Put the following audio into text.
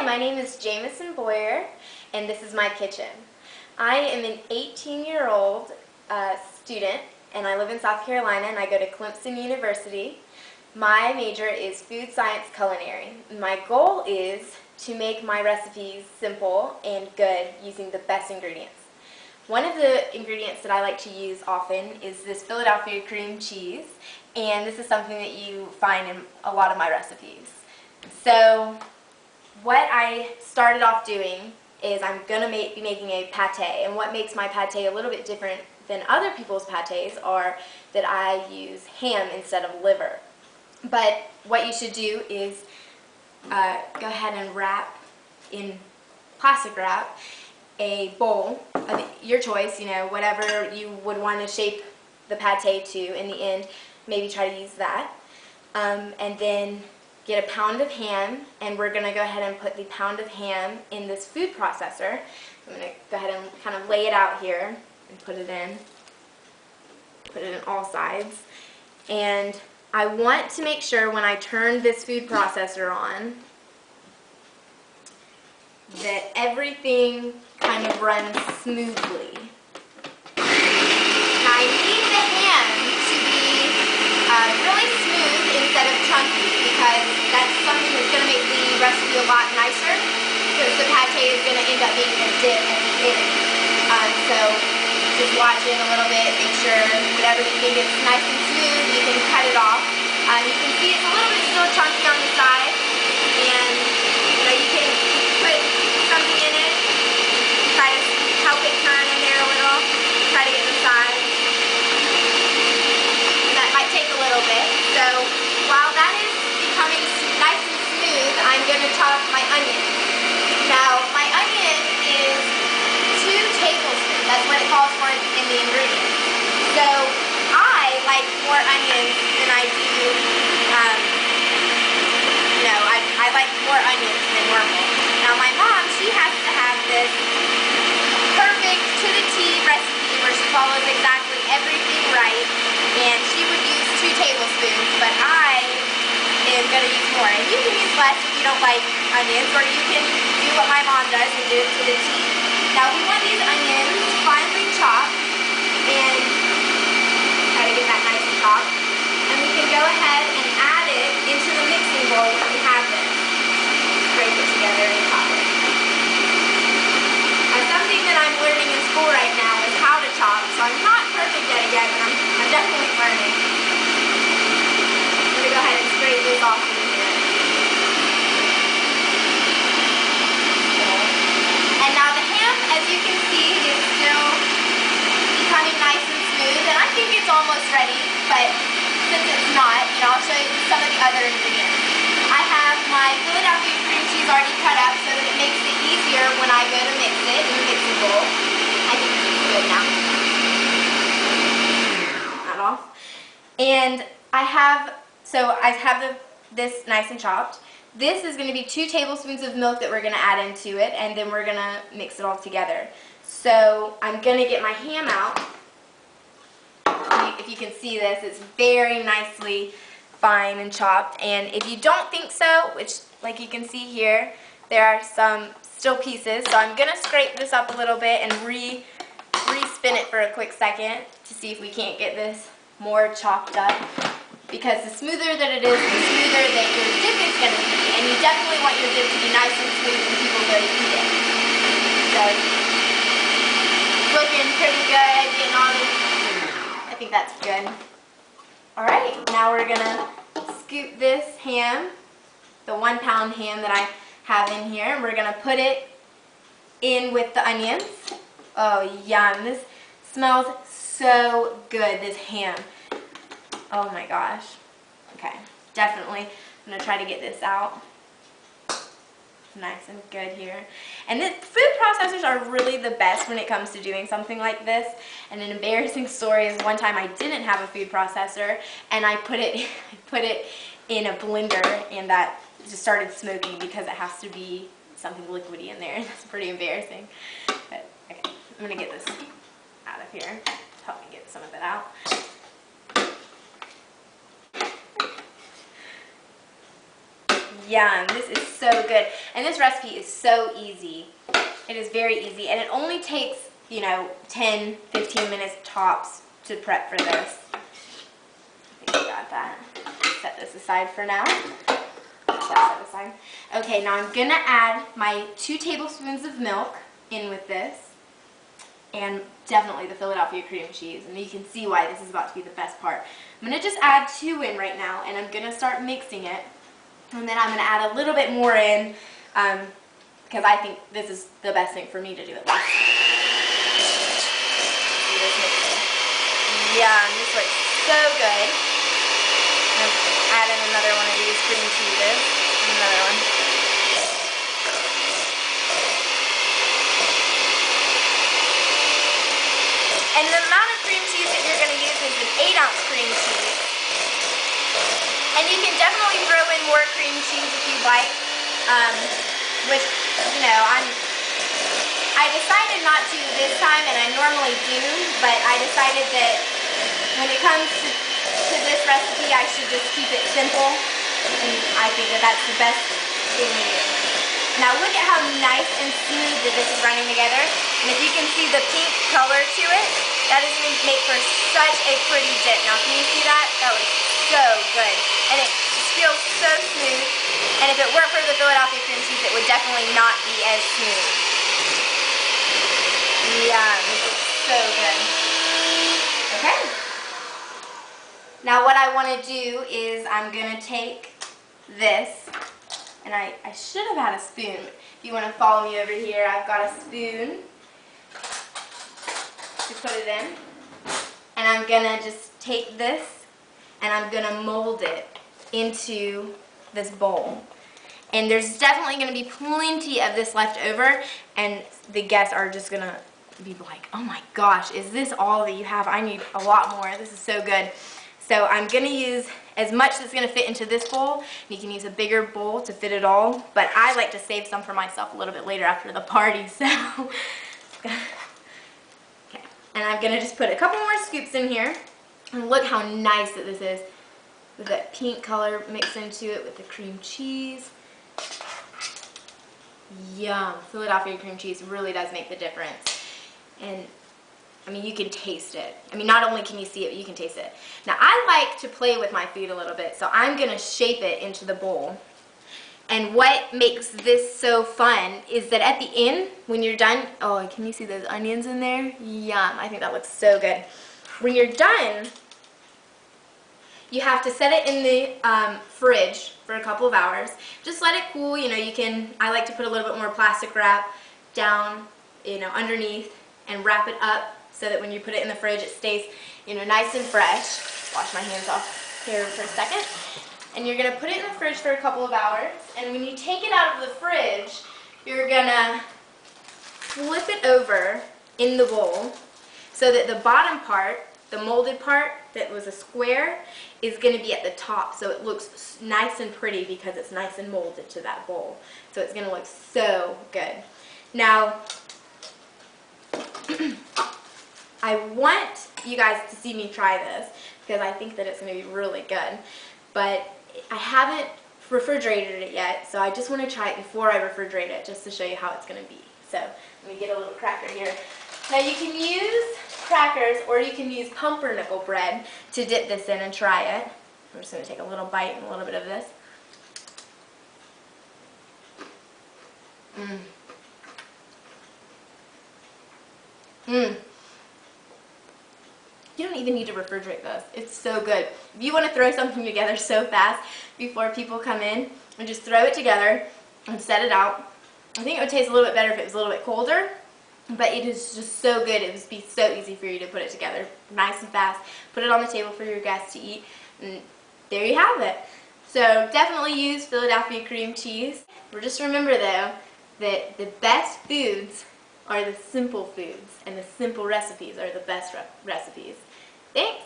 my name is Jamison Boyer, and this is my kitchen. I am an 18-year-old student, and I live in South Carolina, and I go to Clemson University. My major is food science culinary. My goal is to make my recipes simple and good using the best ingredients. One of the ingredients that I like to use often is this Philadelphia cream cheese, and this is something that you find in a lot of my recipes. So what I started off doing is I'm going to be making a pate, and what makes my pate a little bit different than other people's pates are that I use ham instead of liver. But what you should do is go ahead and wrap in plastic wrap a bowl of your choice, whatever you would want to shape the pate to in the end, maybe try to use that. And then get a pound of ham, and we're going to go ahead and put the pound of ham in this food processor. I'm going to go ahead and kind of lay it out here and put it in all sides. And I want to make sure when I turn this food processor on that everything kind of runs smoothly. Now I need the ham to be really smooth instead of chunky, because that's something that's going to make the recipe a lot nicer, because the pate is going to end up being a dip at the end. So just watch it a little bit, make sure whatever you think is nice and smooth, you can cut it off. You can see it's a little bit still chunky on the side, and you can put something in it, try to help it turn in there a little, try to get the sides. And that might take a little bit. So while that is becoming nice and smooth, I'm going to chop my onion. Now my onion is 2 tablespoons. That's what it calls for in the ingredients. So I like more onions than I do, I like more onions than normal. Now my mom, she has to have this perfect to the T recipe where she follows exactly everything right, and she would use 2 tablespoons, but I am going to use more. And you can use less if you don't like onions, or you can do what my mom does and do it to the T. Now we want these onions finely chopped, and try to get that nice and chopped. And we can go ahead and add it into the mixing bowl when we have this. Scrape it together and chop it. Now something that I'm learning in school right now is how to chop, so I'm not perfect at it yet, but I'm definitely learning. I'm going to go ahead and scrape this off in here. And now the ham, as you can see, is still becoming nice and smooth, and I think it's almost ready, but since it's not, I'll show you some of the other ingredients. I have my Philadelphia cream cheese already cut up so that it makes it easier when I go to mix it in the mixing bowl. I think it's good now. That off. And I have this nice and chopped. This is going to be 2 tablespoons of milk that we're going to add into it, and then we're going to mix it all together. So I'm going to get my ham out. If you can see this, it's very nicely fine and chopped. And if you don't think so, which like you can see here, there are some still pieces. So I'm going to scrape this up a little bit and re-spin it for a quick second to see if we can't get this more chopped up. Because the smoother that it is, the smoother that your dip is going to be. And you definitely want your dip to be nice and smooth when people go to eat it. So it's looking pretty good, getting all this. I think that's good. Alright, now we're going to scoop this ham, the 1 pound ham that I have in here, and we're going to put it in with the onions. Oh, yum. This smells so good, this ham. Oh my gosh. Okay, definitely. I'm going to try to get this out. Nice and good here. And the food processors are really the best when it comes to doing something like this. And an embarrassing story is one time I didn't have a food processor, and I put it in a blender, and that just started smoking because it has to be something liquidy in there. That's pretty embarrassing. But okay, I'm gonna get this out of here. Help me get some of it out. Yum, this is so good. And this recipe is so easy. It is very easy, and it only takes, 10, 15 minutes tops to prep for this. I think we got that. Set this aside for now. Set aside. Okay, now I'm gonna add my 2 tablespoons of milk in with this, and definitely the Philadelphia cream cheese, and you can see why this is about to be the best part. I'm gonna just add 2 in right now, and I'm gonna start mixing it, and then I'm gonna add a little bit more in, because I think this is the best thing for me to do at least. See this mixing. Yum, this looks so good. I'm gonna add in another one of these cream cheeses. Another one. And the amount of cream cheese that you're going to use is an 8-ounce cream cheese. And you can definitely throw in more cream cheese if you like, which, I decided not to this time, and I normally do, but I decided that when it comes to this recipe, I should just keep it simple, and I think that that's the best thing to do. Now look at how nice and smooth that this is running together, and if you can see the pink color to it, that is going to make for such a pretty dip. Now can you see that? That looks so good, and it feels so smooth, and if it weren't for the Philadelphia cream cheese, it would definitely not be as smooth. Yeah, this is so good. Okay. Now what I want to do is I'm going to take this, and I should have had a spoon. If you want to follow me over here, I've got a spoon to put it in, and I'm going to just take this and I'm going to mold it into this bowl. And there's definitely going to be plenty of this left over, and the guests are just going to be like, oh my gosh, is this all that you have? I need a lot more. This is so good. So I'm going to use as much that's going to fit into this bowl. You can use a bigger bowl to fit it all, but I like to save some for myself a little bit later after the party. So, okay. And I'm going to just put a couple more scoops in here. And look how nice that this is, with that pink color mixed into it with the cream cheese. Yum. Philadelphia cream cheese really does make the difference. And I mean, you can taste it. I mean, not only can you see it, but you can taste it. Now, I like to play with my food a little bit, so I'm going to shape it into the bowl. And what makes this so fun is that at the end, when you're done, oh, can you see those onions in there? Yum. I think that looks so good. When you're done, you have to set it in the fridge for a couple of hours. Just let it cool. I like to put a little bit more plastic wrap down, underneath, and wrap it up so that when you put it in the fridge, it stays, nice and fresh. Wash my hands off here for a second. And you're going to put it in the fridge for a couple of hours. And when you take it out of the fridge, you're going to flip it over in the bowl so that the bottom part, the molded part that was a square, is going to be at the top. So it looks nice and pretty because it's nice and molded to that bowl. So it's going to look so good. Now, I want you guys to see me try this because I think that it's going to be really good. But I haven't refrigerated it yet, so I just want to try it before I refrigerate it just to show you how it's going to be. So let me get a little cracker here. Now you can use crackers or you can use pumpernickel bread to dip this in and try it. I'm just going to take a little bite and a little bit of this. You don't even need to refrigerate this. It's so good. If you want to throw something together so fast before people come in, and just throw it together and set it out. I think it would taste a little bit better if it was a little bit colder, but it is just so good. It would be so easy for you to put it together nice and fast. Put it on the table for your guests to eat, and there you have it. So definitely use Philadelphia cream cheese. Just remember though that the best foods are the simple foods, and the simple recipes are the best recipes. Thanks!